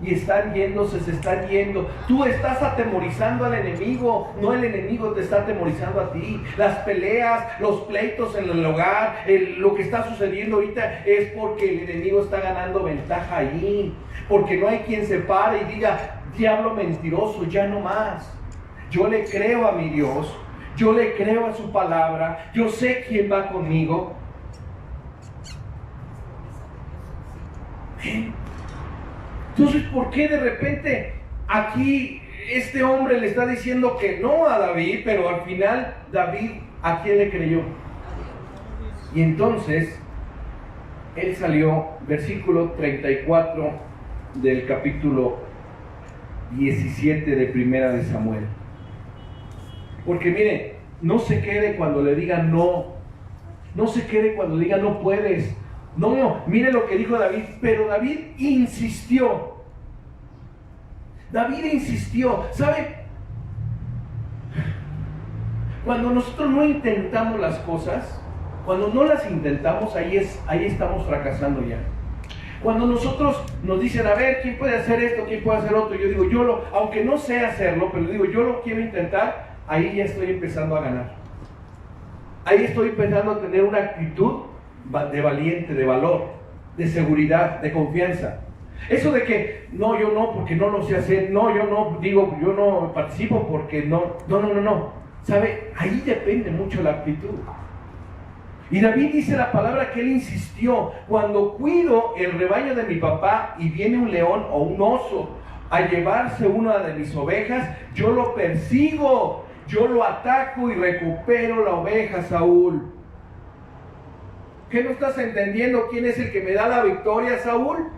y están yéndose, se están yendo. Tú estás atemorizando al enemigo, no el enemigo te está atemorizando a ti. Las peleas, los pleitos en el hogar, lo que está sucediendo ahorita es porque el enemigo está ganando ventaja allí, porque no hay quien se pare y diga, diablo mentiroso, ya no más. Yo le creo a mi Dios, yo le creo a su palabra, yo sé quién va conmigo. Entonces, ¿por qué de repente aquí este hombre le está diciendo que no a David, pero al final David a quién le creyó? Y entonces él salió, versículo 34 del capítulo 17 de Primera de Samuel. Porque mire, no se quede cuando le digan no. No se quede cuando le digan no puedes. No, mire lo que dijo David. Pero David insistió. David insistió. ¿Sabe? Cuando nosotros no intentamos las cosas, cuando no las intentamos, ahí estamos fracasando ya. Cuando nosotros nos dicen, a ver, ¿quién puede hacer esto? ¿Quién puede hacer otro? Yo digo, aunque no sé hacerlo, pero digo, yo lo quiero intentar. Ahí ya estoy empezando a ganar. Ahí estoy empezando a tener una actitud de valiente, de valor, de seguridad, de confianza. Eso de que, no, yo no, porque no lo sé hacer, no, yo no, digo, yo no participo porque no. ¿Sabe? Ahí depende mucho la actitud. Y David dice la palabra que él insistió, cuando cuido el rebaño de mi papá y viene un león o un oso a llevarse una de mis ovejas, yo lo persigo. Yo lo ataco y recupero la oveja, Saúl. ¿Qué no estás entendiendo? ¿Quién es el que me da la victoria, Saúl?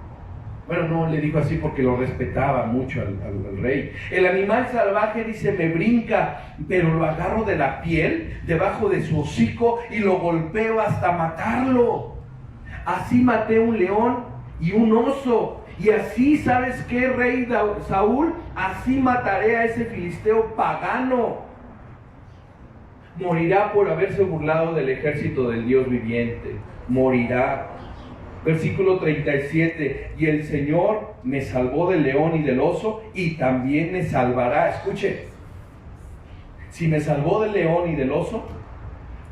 Bueno, no, le dijo así porque lo respetaba mucho al rey. El animal salvaje, dice, me brinca, pero lo agarro de la piel, debajo de su hocico, y lo golpeo hasta matarlo. Así maté un león y un oso. Y así, ¿sabes qué, rey Saúl? Así mataré a ese filisteo pagano. Morirá por haberse burlado del ejército del Dios viviente. Morirá. Versículo 37, y el Señor me salvó del león y del oso, y también me salvará. Escuche, si me salvó del león y del oso,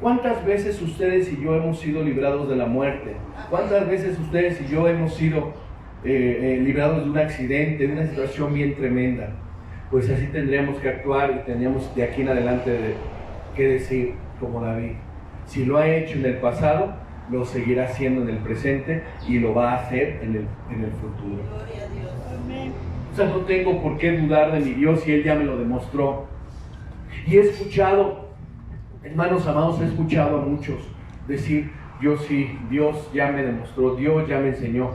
¿cuántas veces ustedes y yo hemos sido librados de la muerte? ¿Cuántas veces ustedes y yo hemos sido librados de un accidente, de una situación bien tremenda? Pues así tendríamos que actuar y tendríamos de aquí en adelante que decir como David. Si lo ha hecho en el pasado, lo seguirá haciendo en el presente y lo va a hacer en el futuro. Gloria a Dios. Amén. O sea, no tengo por qué dudar de mi Dios y Él ya me lo demostró. Y he escuchado, hermanos amados, he escuchado a muchos decir, yo sí, Dios ya me demostró, Dios ya me enseñó,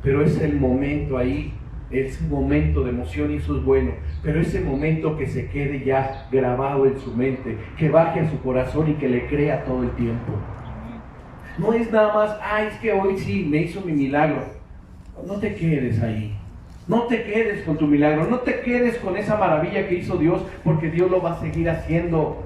pero es el momento ahí, es un momento de emoción y eso es bueno, pero ese momento que se quede ya grabado en su mente, que baje a su corazón y que le crea todo el tiempo. No es nada más, es que hoy sí me hizo mi milagro. No te quedes ahí. No te quedes con tu milagro. No te quedes con esa maravilla que hizo Dios, porque Dios lo va a seguir haciendo.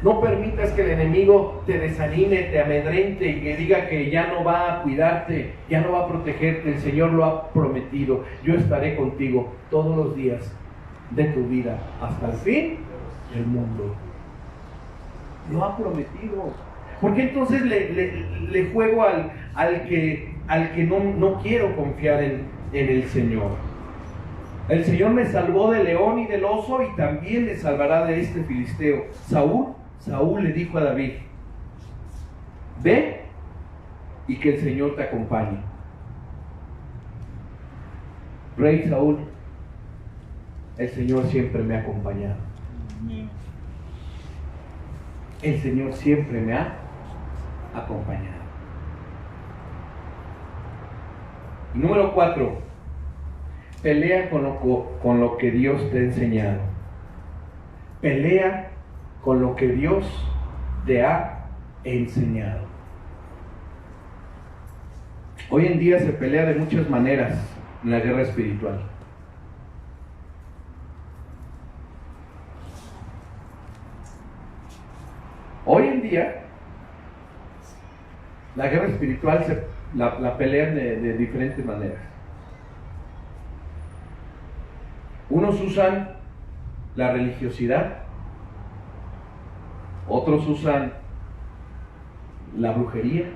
No permitas que el enemigo te desanime, te amedrente y que diga que ya no va a cuidarte, ya no va a protegerte. El Señor lo ha prometido. Yo estaré contigo todos los días de tu vida hasta el fin del mundo. Lo ha prometido. ¿Por qué entonces le juego al que no quiero confiar en el Señor? El Señor me salvó del león y del oso y también me salvará de este filisteo. Saúl le dijo a David, ve y que el Señor te acompañe. Rey Saúl, el Señor siempre me ha acompañado. El Señor siempre me ha acompañado. Y número 4, pelea con lo que Dios te ha enseñado. Pelea con lo que Dios te ha enseñado. Hoy en día se pelea de muchas maneras en la guerra espiritual. Hoy en día la guerra espiritual la pelean de diferentes maneras. Unos usan la religiosidad, otros usan la brujería.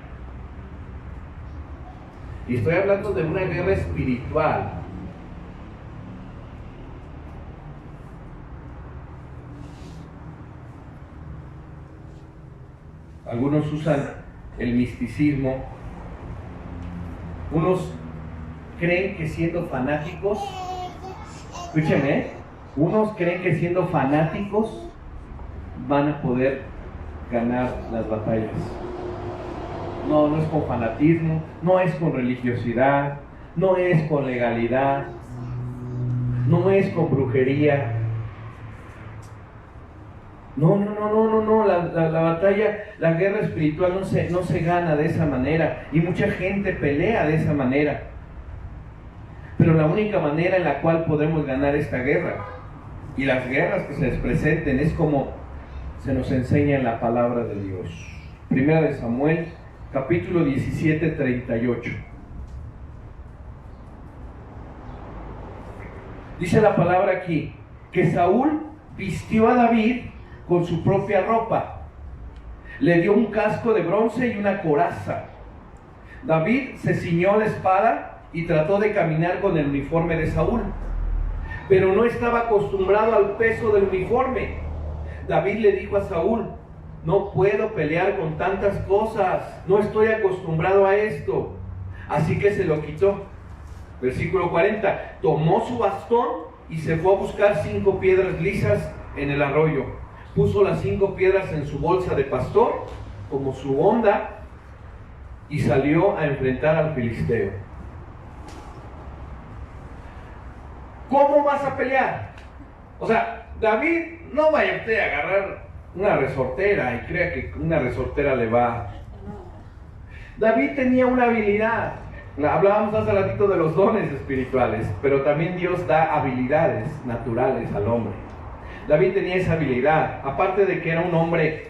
Y estoy hablando de una guerra espiritual. Algunos usan el misticismo. Unos creen que siendo fanáticos, escúcheme, unos creen que siendo fanáticos van a poder ganar las batallas. No es con fanatismo, no es con religiosidad, no es con legalidad, no es con brujería. No, la batalla, la guerra espiritual no se gana de esa manera y mucha gente pelea de esa manera. Pero la única manera en la cual podemos ganar esta guerra y las guerras que se les presenten es como se nos enseña en la palabra de Dios. Primera de Samuel, capítulo 17, 38. Dice la palabra aquí que Saúl vistió a David con su propia ropa, le dio un casco de bronce y una coraza. David se ciñó la espada y trató de caminar con el uniforme de Saúl, pero no estaba acostumbrado al peso del uniforme. David le dijo a Saúl, no puedo pelear con tantas cosas, no estoy acostumbrado a esto. Así que se lo quitó. Versículo 40, tomó su bastón y se fue a buscar 5 piedras lisas en el arroyo. Puso las 5 piedras en su bolsa de pastor, como su honda, y salió a enfrentar al filisteo. ¿Cómo vas a pelear? O sea, David, no vaya usted a agarrar una resortera y crea que una resortera le va. David tenía una habilidad. Hablábamos hace ratito de los dones espirituales, pero también Dios da habilidades naturales al hombre. David tenía esa habilidad, aparte de que era un hombre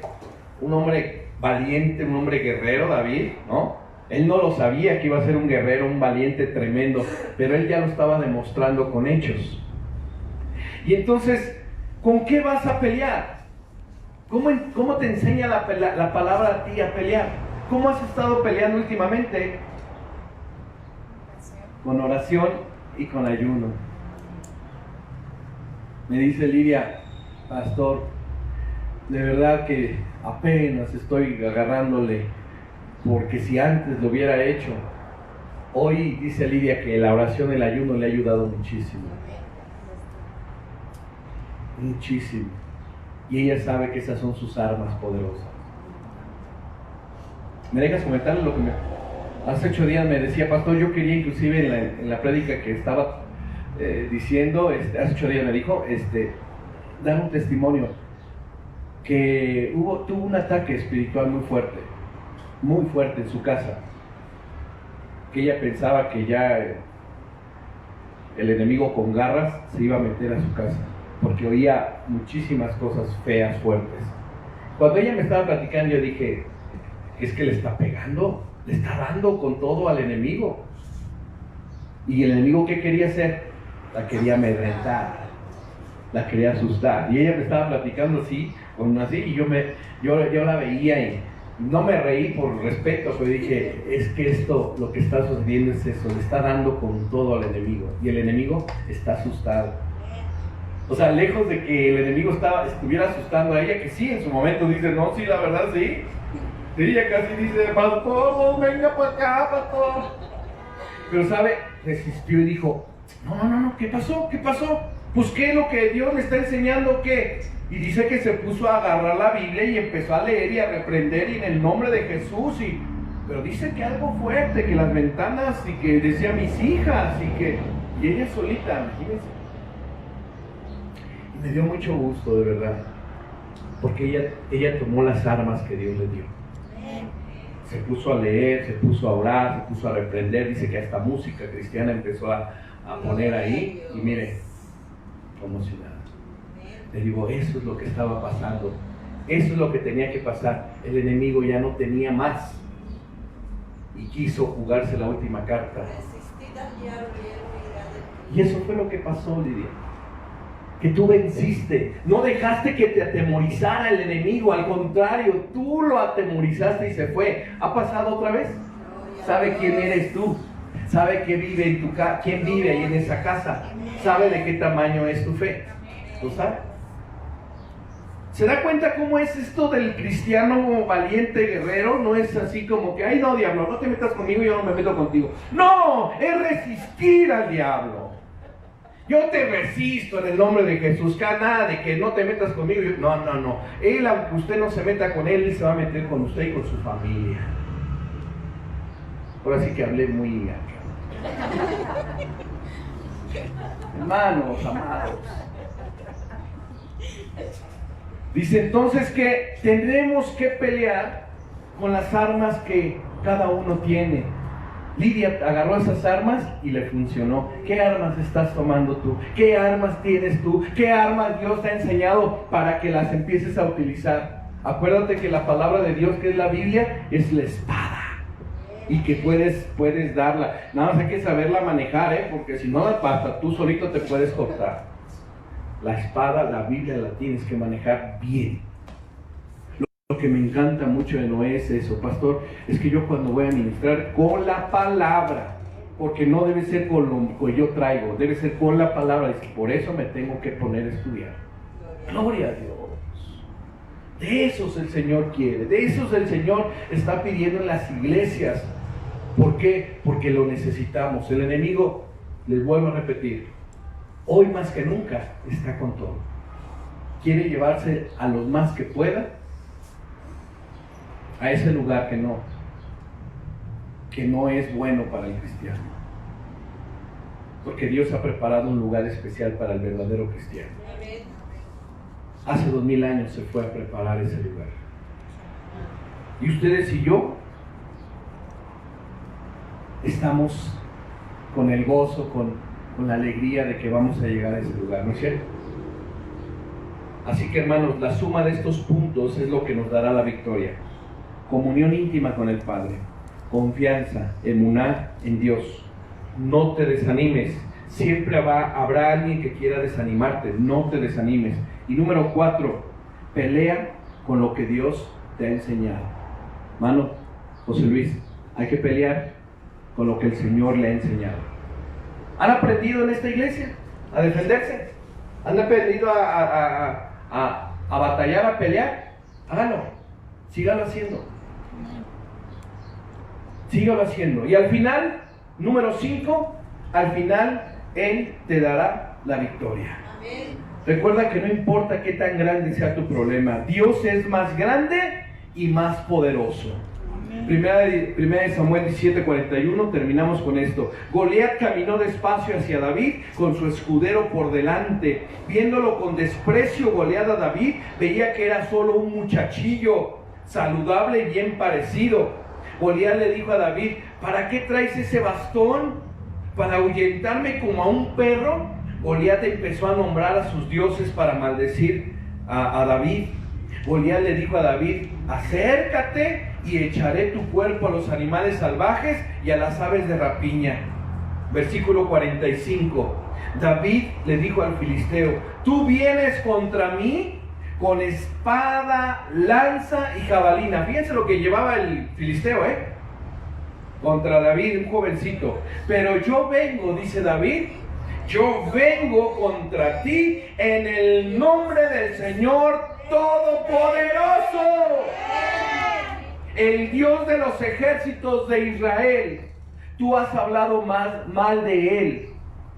valiente, un hombre guerrero, David, ¿no? Él no lo sabía que iba a ser un guerrero, un valiente tremendo, pero él ya lo estaba demostrando con hechos. Y entonces, ¿con qué vas a pelear? ¿Cómo te enseña la palabra a ti a pelear? ¿Cómo has estado peleando últimamente? Con oración y con ayuno. Me dice Lidia, pastor, de verdad que apenas estoy agarrándole, porque si antes lo hubiera hecho, hoy dice Lidia que la oración y el ayuno le ha ayudado muchísimo. Muchísimo. Y ella sabe que esas son sus armas poderosas. ¿Me dejas comentarle lo que hace 8 días me decía, pastor? Yo quería inclusive en la prédica que estaba diciendo, hace 8 días me dijo, dar un testimonio, que tuvo un ataque espiritual muy fuerte en su casa, que ella pensaba que ya el enemigo con garras se iba a meter a su casa, porque oía muchísimas cosas feas, fuertes. Cuando ella me estaba platicando, yo dije, es que le está pegando, le está dando con todo al enemigo. ¿Y el enemigo qué quería hacer? La quería amedrentar, la quería asustar. Y ella me estaba platicando así, y yo la veía y no me reí por respeto, pero dije, es que esto, lo que está sucediendo es eso, le está dando con todo al enemigo, y el enemigo está asustado. O sea, lejos de que el enemigo estuviera asustando a ella, que sí, en su momento dice, no, sí, la verdad, sí. Ella casi dice, pastor, venga para acá, pastor. Pero, ¿sabe? Resistió y dijo, no, ¿qué pasó? Pues, ¿qué es lo que Dios me está enseñando? ¿Qué? Y dice que se puso a agarrar la Biblia y empezó a leer y a reprender y en el nombre de Jesús. Pero dice que algo fuerte, que las ventanas, y que decía mis hijas, y ella solita, imagínense. Y me dio mucho gusto, de verdad, porque ella tomó las armas que Dios le dio. Se puso a leer, se puso a orar, se puso a reprender. Dice que hasta música cristiana empezó a poner ahí, y mire, como si nada. Le digo, eso es lo que estaba pasando, eso es lo que tenía que pasar. El enemigo ya no tenía más y quiso jugarse la última carta. Y eso fue lo que pasó, Lidia, que tú venciste, no dejaste que te atemorizara el enemigo, al contrario, tú lo atemorizaste y se fue. ¿Ha pasado otra vez? ¿Sabe quién eres tú? ¿Sabe qué vive en tu casa? ¿Quién vive ahí en esa casa? ¿Sabe de qué tamaño es tu fe? ¿Lo sabe? ¿Se da cuenta cómo es esto del cristiano valiente guerrero? No es así como que, ay no, diablo, no te metas conmigo, yo no me meto contigo. No, es resistir al diablo. Yo te resisto en el nombre de Jesús. Nada de que no te metas conmigo. No. Él, aunque usted no se meta con él se va a meter con usted y con su familia. Ahora sí que hablé muy acá. Hermanos amados, dice entonces que tendremos que pelear con las armas que cada uno tiene. Lidia agarró esas armas y le funcionó. ¿Qué armas estás tomando tú? ¿Qué armas tienes tú? ¿Qué armas Dios te ha enseñado para que las empieces a utilizar? Acuérdate que la palabra de Dios, que es la Biblia, es la espada. Y que puedes darla. Nada más hay que saberla manejar, porque si no, hasta tú solito te puedes cortar. La espada, la Biblia, la tienes que manejar bien. Lo que me encanta mucho de Noé es eso, pastor, es que yo cuando voy a ministrar con la palabra, porque no debe ser con lo que yo traigo, debe ser con la palabra, es que por eso me tengo que poner a estudiar. Gloria a Dios. De esos el Señor quiere, de esos el Señor está pidiendo en las iglesias. ¿Por qué? Porque lo necesitamos. El enemigo, les vuelvo a repetir, hoy más que nunca está con todo. Quiere llevarse a los más que pueda a ese lugar que no es bueno para el cristiano. Porque Dios ha preparado un lugar especial para el verdadero cristiano. Hace 2000 años se fue a preparar ese lugar. Y ustedes y yo estamos con el gozo, con la alegría de que vamos a llegar a ese lugar, ¿no es cierto? Así que, hermanos, la suma de estos puntos es lo que nos dará la victoria. Comunión íntima con el Padre, confianza, emuná en Dios. No te desanimes. Siempre habrá alguien que quiera desanimarte. No te desanimes. Y número 4, pelea con lo que Dios te ha enseñado. Mano, José Luis, hay que pelear con lo que el Señor le ha enseñado. ¿Han aprendido en esta iglesia a defenderse? ¿Han aprendido a batallar, a pelear? Háganlo. Síganlo haciendo. Sígalo haciendo. Y al final, número 5, al final Él te dará la victoria. Amén. Recuerda que no importa qué tan grande sea tu problema, Dios es más grande y más poderoso. Primera de Samuel 17:41, terminamos con esto. Goliat caminó despacio hacia David con su escudero por delante. Viéndolo con desprecio Goliat a David, veía que era solo un muchachillo, saludable y bien parecido. Goliat le dijo a David: ¿para qué traes ese bastón? ¿Para ahuyentarme como a un perro? Goliat empezó a nombrar a sus dioses para maldecir a David. Goliat le dijo a David: acércate y echaré tu cuerpo a los animales salvajes y a las aves de rapiña. Versículo 45. David le dijo al filisteo: tú vienes contra mí con espada, lanza y jabalina. Fíjense lo que llevaba el filisteo, contra David, un jovencito. Pero yo vengo, dice David, yo vengo contra ti en el nombre del Señor Todopoderoso, el Dios de los ejércitos de Israel. Tú has hablado mal de Él.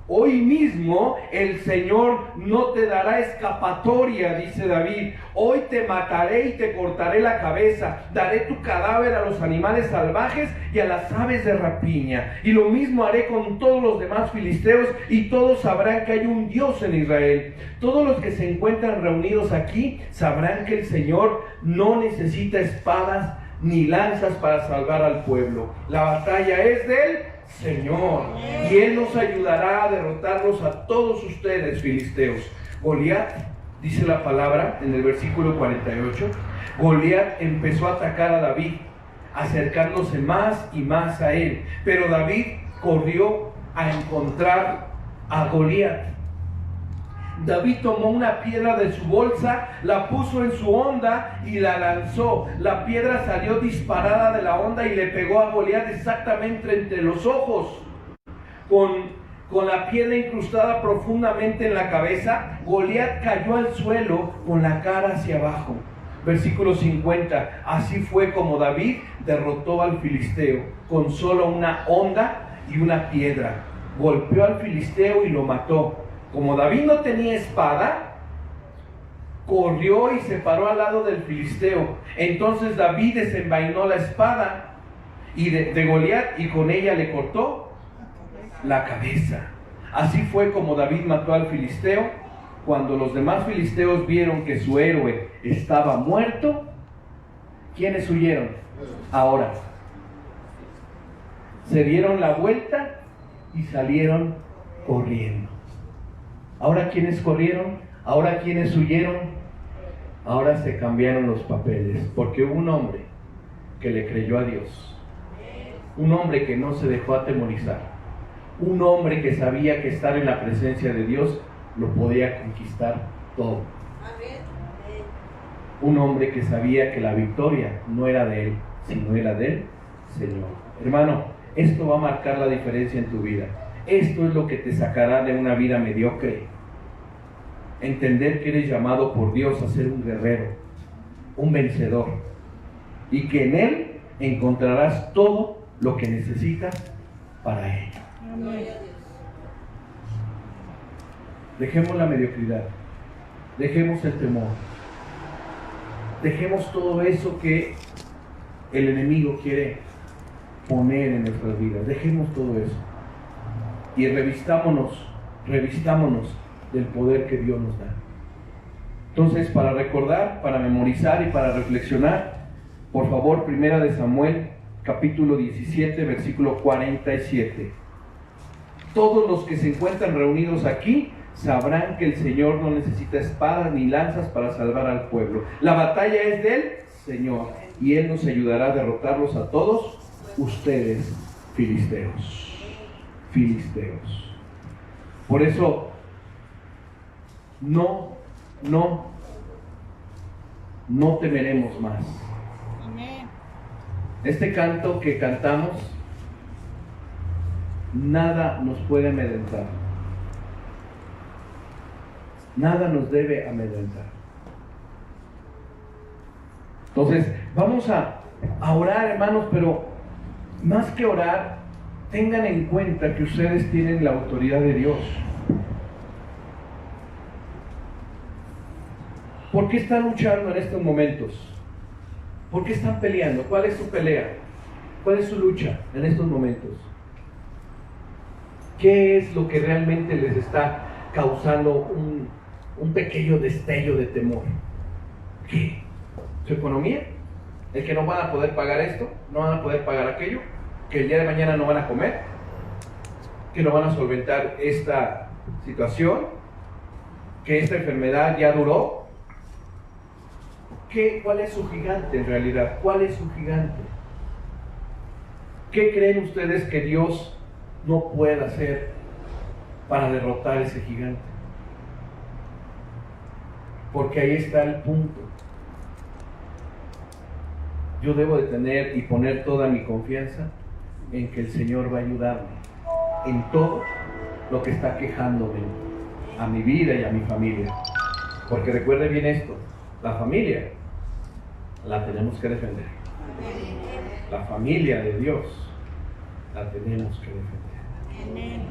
Hoy mismo el Señor no te dará escapatoria, dice David. Hoy te mataré y te cortaré la cabeza. Daré tu cadáver a los animales salvajes y a las aves de rapiña. Y lo mismo haré con todos los demás filisteos, y todos sabrán que hay un Dios en Israel. Todos los que se encuentran reunidos aquí sabrán que el Señor no necesita espadas ni lanzas para salvar al pueblo. La batalla es de Él, Señor, y Él nos ayudará a derrotarlos a todos ustedes, filisteos. Goliat, dice la palabra en el versículo 48, Goliat empezó a atacar a David, acercándose más y más a él. Pero David corrió a encontrar a Goliat. David tomó una piedra de su bolsa, la puso en su honda y la lanzó. La piedra salió disparada de la honda y le pegó a Goliat exactamente entre los ojos. Con la piedra incrustada profundamente en la cabeza, Goliat cayó al suelo con la cara hacia abajo. Versículo 50. Así fue como David derrotó al filisteo con solo una honda y una piedra. Golpeó al filisteo y lo mató. Como David no tenía espada, corrió y se paró al lado del filisteo. Entonces David desenvainó la espada de Goliat y con ella le cortó la cabeza. Así fue como David mató al filisteo. Cuando los demás filisteos vieron que su héroe estaba muerto, ¿quiénes huyeron? Ahora se dieron la vuelta y salieron corriendo. Ahora, ¿quiénes corrieron? Ahora, ¿quiénes huyeron? Ahora se cambiaron los papeles, porque hubo un hombre que le creyó a Dios, un hombre que no se dejó atemorizar, un hombre que sabía que estar en la presencia de Dios lo podía conquistar todo, un hombre que sabía que la victoria no era de él, sino era del Señor. Hermano, esto va a marcar la diferencia en tu vida. Esto es lo que te sacará de una vida mediocre. Entender que eres llamado por Dios a ser un guerrero, un vencedor, y que en Él encontrarás todo lo que necesitas para ello. Dejemos la mediocridad, dejemos el temor, dejemos todo eso que el enemigo quiere poner en nuestras vidas. Dejemos todo eso y revistámonos del poder que Dios nos da. Entonces, para recordar, para memorizar y para reflexionar, por favor, Primera de Samuel, capítulo 17, versículo 47. Todos los que se encuentran reunidos aquí sabrán que el Señor no necesita espadas ni lanzas para salvar al pueblo. La batalla es del Señor y Él nos ayudará a derrotarlos a todos ustedes filisteos. Filisteos. Por eso, no temeremos más. Amén. Este canto que cantamos, nada nos puede amedrentar. Nada nos debe amedrentar. Entonces, vamos a orar, hermanos, pero más que orar, tengan en cuenta que ustedes tienen la autoridad de Dios. ¿Por qué están luchando en estos momentos? ¿Por qué están peleando? ¿Cuál es su pelea? ¿Cuál es su lucha en estos momentos? ¿Qué es lo que realmente les está causando un pequeño destello de temor? ¿Qué? ¿Su economía? ¿El que no van a poder pagar esto? ¿No van a poder pagar aquello? ¿Que el día de mañana no van a comer? ¿Que no van a solventar esta situación? ¿Que esta enfermedad ya duró? ¿Cuál es su gigante en realidad? ¿Cuál es su gigante? ¿Qué creen ustedes que Dios no pueda hacer para derrotar ese gigante? Porque ahí está el punto. Yo debo de tener y poner toda mi confianza en que el Señor va a ayudarme en todo lo que está quejándome a mi vida y a mi familia. Porque recuerde bien esto, la familia la tenemos que defender. La familia de Dios la tenemos que defender. Amén.